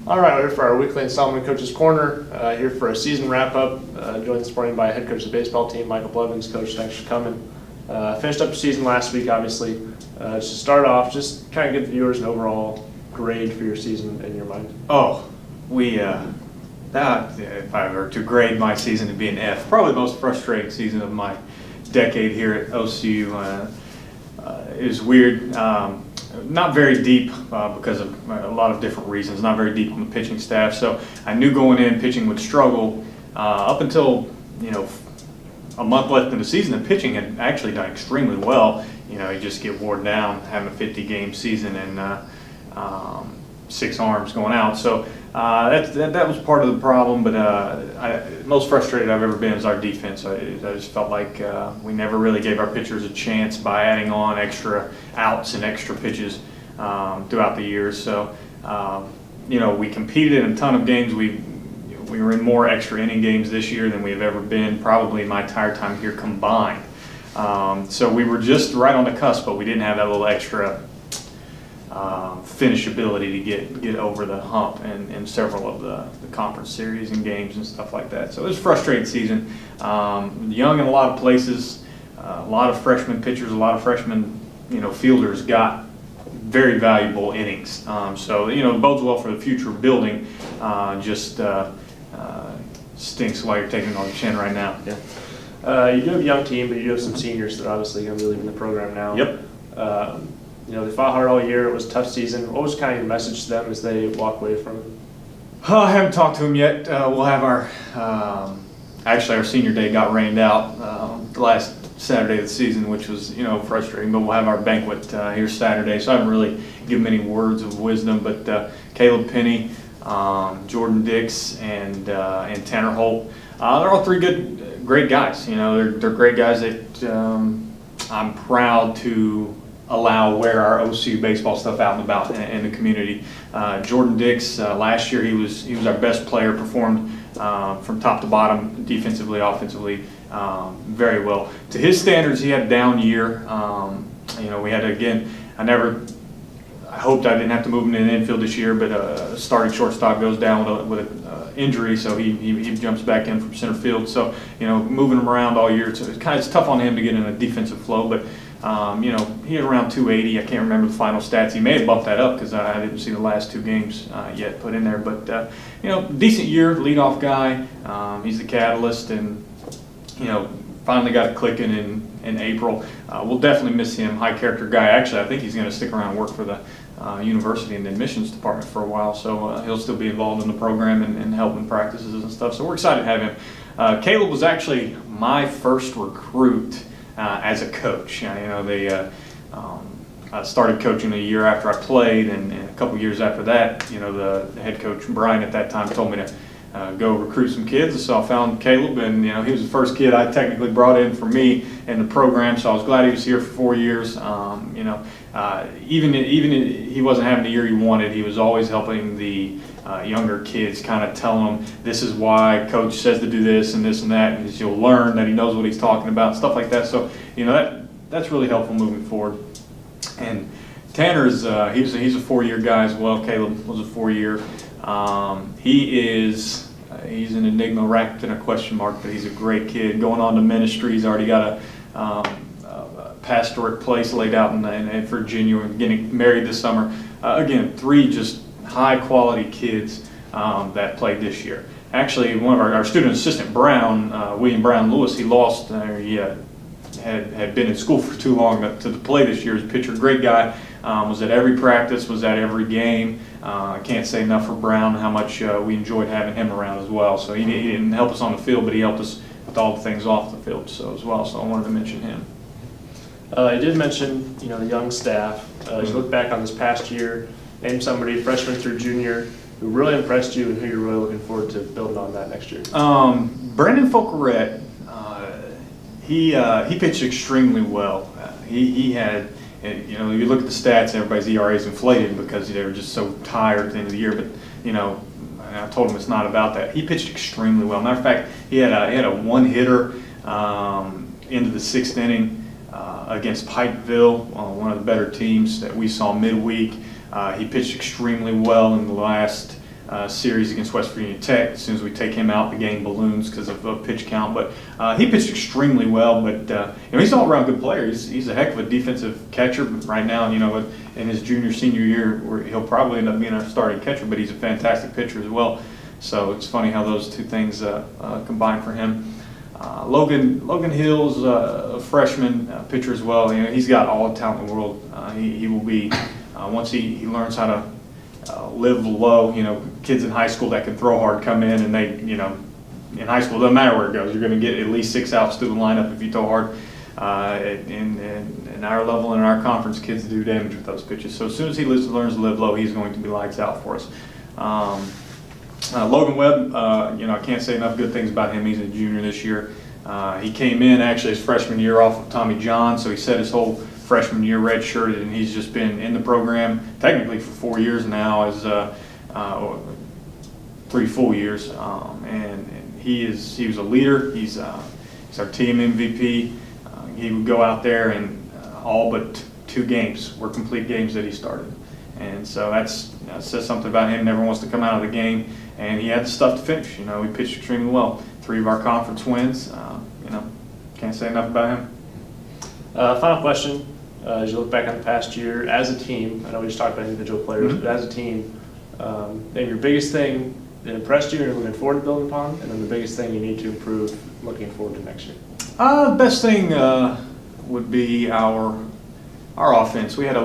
All right, we're here for our weekly installment of Coach's Corner, here for a season wrap-up, joined this morning by head coach of the baseball team, Michael Blevins. Coach, thanks for coming. Finished up the season last week, obviously. Just to start off, just kind of give the viewers an overall grade for your season in your mind. If I were to grade my season, it'd be an F. Probably the most frustrating season of my decade here at OCU. It was weird. Not very deep because of a lot of different reasons. Not very deep on the pitching staff. So I knew going in pitching would struggle up until a month left in the season. The pitching had actually done extremely well. You just get worn down having a 50-game season and 6 arms going out. So that was part of the problem. But most frustrated I've ever been is our defense. I just felt like we never really gave our pitchers a chance by adding on extra outs and extra pitches throughout the years. So we competed in a ton of games. We were in more extra inning games this year than we have ever been, probably my entire time here combined. So we were just right on the cusp, but we didn't have that little extra finishability to get over the hump in several of the conference series and games and stuff like that. So it was a frustrating season. Young in a lot of places, a lot of freshman pitchers, a lot of freshman fielders got very valuable innings. So it bodes well for the future of building. Stinks while you're taking it on the chin right now. Yeah. You do have a young team, but you do have some seniors that are obviously going to be leaving the program now. Yep. They fought hard all year. It was a tough season. What was kind of your message to them as they walk away from it? I haven't talked to them yet. We'll have our senior day got rained out the last Saturday of the season, which was frustrating. But we'll have our banquet here Saturday, so I haven't really given any words of wisdom. But Caleb Penny, Jordan Dix, and Tanner Holt, they're all three great guys. They're great guys that I'm proud to allow wear our OCU baseball stuff out and about in the community. Jordan Dix, last year he was our best player, performed from top to bottom, defensively, offensively, very well. To his standards, he had a down year. We had I hoped I didn't have to move him in the infield this year, but starting shortstop goes down with an injury, so he jumps back in from center field. So moving him around all year, it's tough on him to get in a defensive flow. But he had around 280. I can't remember the final stats. He may have bumped that up because I didn't see the last 2 games yet put in there. But decent year, leadoff guy. He's the catalyst, and finally got it clicking in April. We'll definitely miss him. High character guy. Actually, I think he's going to stick around and work for the university in the admissions department for a while. So he'll still be involved in the program and helping practices and stuff. So we're excited to have him. Caleb was actually my first recruit as a coach. I started coaching a year after I played, and a couple years after that, the head coach Brian at that time told me to go recruit some kids. So I found Caleb, and he was the first kid I technically brought in for me in the program. So I was glad he was here for 4 years. Even he wasn't having the year he wanted, he was always helping the younger kids, kind of telling them this is why coach says to do this and this and that, and you'll learn that he knows what he's talking about, stuff like that. So that's really helpful moving forward. And Tanner's he's a 4-year guy as well. Caleb was a 4-year. He's an enigma wrapped in a question mark, but he's a great kid. Going on to ministry, he's already got a pastorate place laid out in Virginia. We're getting married this summer. Again, 3 just high-quality kids that played this year. Actually, one of our student assistant, William Brown Lewis, he lost. He had been in school for too long to play this year as a pitcher. Great guy. Was at every practice, was at every game. I can't say enough for Brown, how much we enjoyed having him around as well. So he didn't help us on the field, but he helped us with all the things off the field as well. So I wanted to mention him. I did mention the young staff. As you look back on this past year, name somebody, freshman through junior, who really impressed you and who you're really looking forward to building on that next year. Brandon Folkerette, he pitched extremely well. He had, you look at the stats, everybody's ERA is inflated because they were just so tired at the end of the year. But I told him it's not about that. He pitched extremely well. Matter of fact, he had a 1-hitter into the 6th inning against Pikeville, one of the better teams that we saw midweek. He pitched extremely well in the last series against West Virginia Tech. As soon as we take him out, the game balloons because of pitch count. But he pitched extremely well. But he's an all-around good player. He's a heck of a defensive catcher right now. In his junior senior year, where he'll probably end up being our starting catcher. But he's a fantastic pitcher as well. So it's funny how those two things combine for him. Logan Hill's a freshman pitcher as well. He's got all the talent in the world. He will be once he learns how to live low. Kids in high school that can throw hard come in, and they in high school, it doesn't matter where it goes, you're going to get at least 6 outs through the lineup if you throw hard. In our level and in our conference, kids do damage with those pitches. So as soon as he learns to live low, he's going to be lights out for us. Logan Webb, I can't say enough good things about him. He's a junior this year. He came in actually his freshman year off of Tommy John, so he set his whole freshman year redshirted, and he's just been in the program technically for 4 years now, as 3 full years, and he was a leader. He's our team MVP. He would go out there and all but 2 games were complete games that he started, and so that says something about him. Never wants to come out of the game, and he had the stuff to finish. We pitched extremely well. 3 of our conference wins. Can't say enough about him. Final question. As you look back on the past year as a team, I know we just talked about individual players, but as a team, maybe your biggest thing that impressed you and you're looking forward to building upon, and then the biggest thing you need to improve looking forward to next year? The best thing would be our offense. We had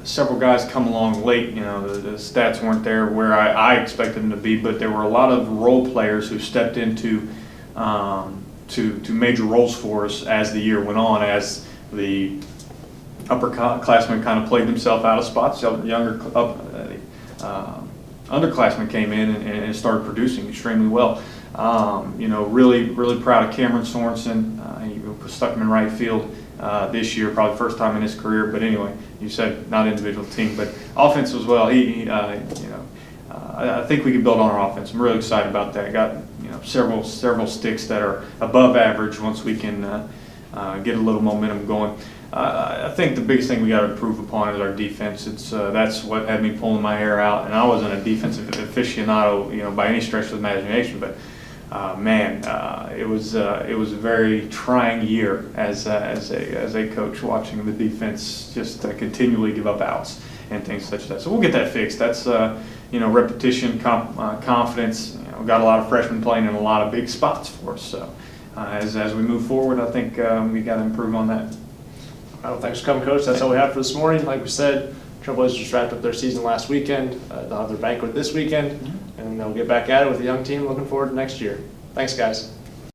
several guys come along late. The stats weren't there where I expected them to be, but there were a lot of role players who stepped into to major roles for us as the year went on, as the upperclassmen kind of played themselves out of spots. Younger underclassmen came in and started producing extremely well. Really proud of Cameron Sorensen. He stuck him in right field this year, probably first time in his career. But anyway, you said not individual team, but offense as well. I think we can build on our offense. I'm really excited about that. Got several sticks that are above average once we can get a little momentum going. I think the biggest thing we got to improve upon is our defense. That's what had me pulling my hair out, and I wasn't a defensive aficionado, by any stretch of the imagination. But it was a very trying year as a coach, watching the defense just continually give up outs and things such as that. So we'll get that fixed. That's repetition, confidence. We've got a lot of freshmen playing in a lot of big spots for us. So as we move forward, I think we got to improve on that. Well, thanks for coming, Coach. That's all we have for this morning. Like we said, Trailblazers just wrapped up their season last weekend. They'll have their banquet this weekend, and they'll get back at it with a young team looking forward to next year. Thanks, guys.